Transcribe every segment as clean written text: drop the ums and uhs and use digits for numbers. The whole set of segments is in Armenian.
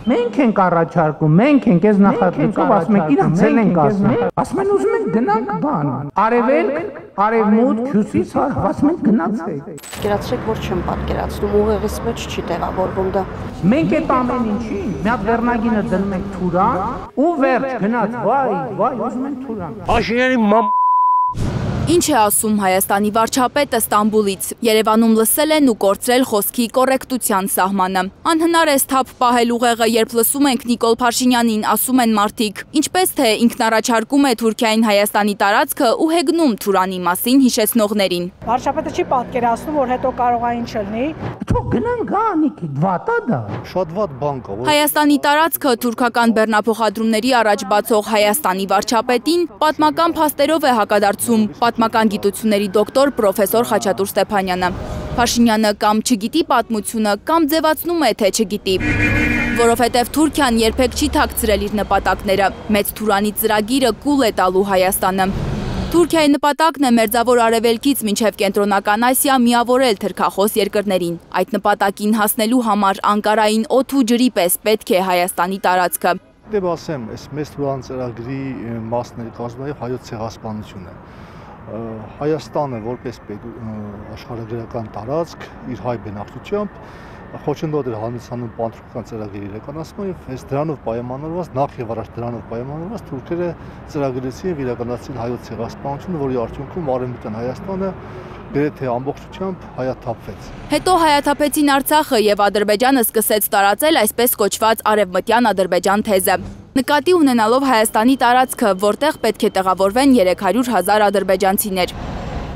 Մենք ենք առաջարկում, մենք ենք այս նախագծով ասում ենք իրանք ցել ենք ասում։ Ասում են ուզում ենք գնանք բան։ Արևելք, արևմուտք, հյուսիս, ասում ենք գնացեք։ Գերացրեք, որ չեմ պատկերացնում, ուղեղիս մեջ չի տեղավորվում դա։ Մենք այդ ամեն ինչի մի հատ վերնագինը դնում ենք Թուրան ու վերջ գնաց, վայ, ուզում ենք Թուրան։ Աշինյանի Ինչ է ասում Հայաստանի վարչապետը Ստամբուլից։ Երևանում լսել են ու կորցրել խոսքի կոռեկտության սահմանը։ Անհնար է սթափ պահել ուղեղը, երբ լսում ենք Նիկոլ Փաշինյանին, ասում են մարդիկ։ Ինչպես թե ինքնառաջարկում է Թուրքիային Հայաստանի տարածքը ու հեգնում Թուրանի մասին հիշեցնողներին։ Վարչապետը չի պատկերացնում, որ հետո կարող է ինչ լինի։ Թող գնան գանիքի, վատա դա։ Շատ վատ բան կա։ Հայաստանի տարածքը թուրքական բեռնափոխադրումների առաջ բացող Հայաստանի վարչապետին պատմական փաստերով է հակադարձում պատմական գիտությունների դոկտոր պրոֆեսոր Խաչատուր Ստեփանյանը։ Փաշինյանը կամ չգիտի պատմությունը, կամ ձևացնում է, թե չգիտի։ Որովհետև Թուրքիան երբեք չի թաքցրել իր նպատակները։ Մեծ Թուրանի ծրագիրը կուլ է տալու Հայաստանը։ Թուրքիայի նպատակն է Մերձավոր Արևելքից մինչև Կենտրոնական Ասիա միավորել թրքախոս երկրներին։ Այդ նպատակին հասնելու համար Անկարային օդ ու ջրի պես պետք է Հայաստանի տարածքը։ Դեպ ասեմ, այս Մեծ Թուրան ծրագրի մասն կազմում է հայոց ցեղասպանությունը։ Հայաստանը որպես աշխարհագրական տարածք իր հայ բնակչությամբ խոչընդոտ էր հանդիսանում պանթուրքական ծրագրի իրականացումը եւ այս դրանով պայմանավորված նախ եւ առաջ դրանով պայմանավորված թուրքերը ծրագրեցին եւ իրականացրին հայոց ցեղասպանությունը, որի արդյունքում Արևմտյան Հայաստանը գրեթե ամբողջությամբ հայաթափվեց։ Հետո հայաթափեցին Արցախը եւ Ադրբեջանը սկսեց տարածել այսպես կոչված արևմտյան Ադրբեջան թեզը։ Նկատի ունենալով Հայաստանի տարածքը, որտեղ պետք է տեղավորվեն 300,000 ադրբեջանցիներ։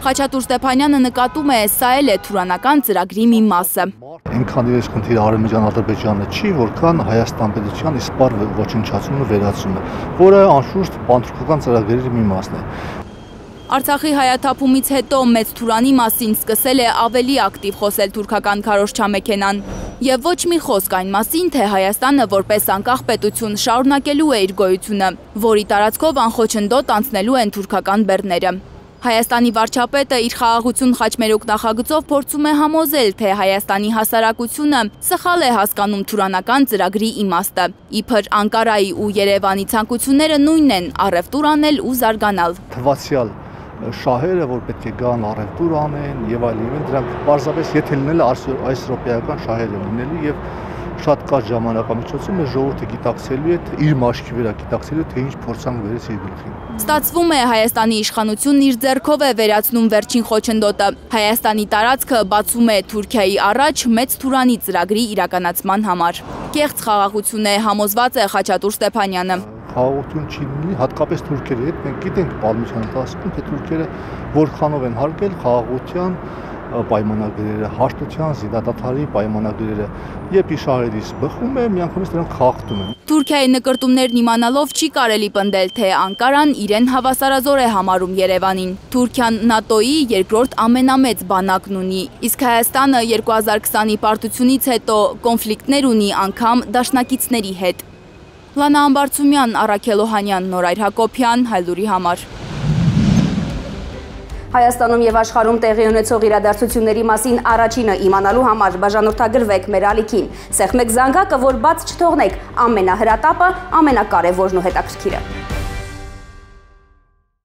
Խաչատուր Ստեփանյանը նկատում է, սա էլ է թուրանական ծրագրի մի մասը։ Այնքան իրենց խնդիրը Արևմտյան-Ադրբեջանը չի, որքան Հայաստան պետության իսպառ ոչնչացումը վերացումը, որը անշուշտ պանթուրքական ծրագրերի մի մասն է։ Արցախի հայաթափումից հետո Մեծ Թուրանի մասին սկսել է ավելի ակտիվ խոսել թուրքական քարոզչամեքենան եւ ոչ մի խոսք այն մասին, թե Հայաստանը որպես անկախ պետություն շարունակելու է իր գոյությունը, որի տարածքով անխոչնդոտ անցնելու են թուրքական բեռները։ Հայաստանի վարչապետը իր խաղաղություն խաչմերուկ նախագծով փորձում է համոզել, թե Հայաստանի հասարակությունը սխալ է հասկանում թուրանական ծրագրի իմաստը։ Իբր Անկարայի ու Երևանի ցանկությունները նույնն են՝ առևտուր անել ու զարգանալ։ Թվացյալ շահերը, որ պետք է գան առևտուր անեն եւ այլն, դրանք պարզապես եթե լինել այս ռոպեական շահերը լինելու եւ շատ կարճ ժամանակամիջոցում է ժողովուրդը գիտակցելու է, իր մաշկի վրա գիտակցելու, թե ինչ փորձանք վերեց իր գլխին։ Ստացվում է Հայաստանի իշխանությունն իր ձեռքով է վերացնում վերջին խոչընդոտը։ Հայաստանի տարածքը բացում է Թուրքիայի առաջ Մեծ Թուրանի ծրագրի իրականացման համար։ Կեղծ խաղաղություն է, համոզված է Խաչատուր Ստեփանյանը։ Խաղաղություն չի լինի, հատկապես թուրքերի հետ մենք գիտենք պատմության ընթացքում, թե թուրքերը որքանով են հարգել խաղաղության պայմանագրերը, հաշտության, զինադադարի պայմանագրերը, երբ իշխաններից բխում է, միանգամից նրանք խախտում են։ Թուրքիայի նկրտումներն իմանալով չի կարելի պնդել, թե Անկարան իրեն հավասարազոր է համարում Երևանին։ Թուրքիան ՆԱՏՕ-ի երկրորդ ամենամեծ բանակն ունի, իսկ Հայաստանը 2020-ի պարտությունից հետո կոնֆլիկտներ ունի անգամ դաշնակիցների հետ։ Լանա Ամբարձումյան, Առաքել Օհանյան, Նորայր Հակոբյան, Հայլուրի համար։ Հայաստանում եւ աշխարհում տեղի ունեցող իրադարձությունների մասին առաջինը իմանալու համար բաժանորդագրվեք մեր ալիքին։ Սեղմեք զանգակը, որ բաց չթողնեք ամենահրատապը, ամենակարևորն ու հետաքրքիրը։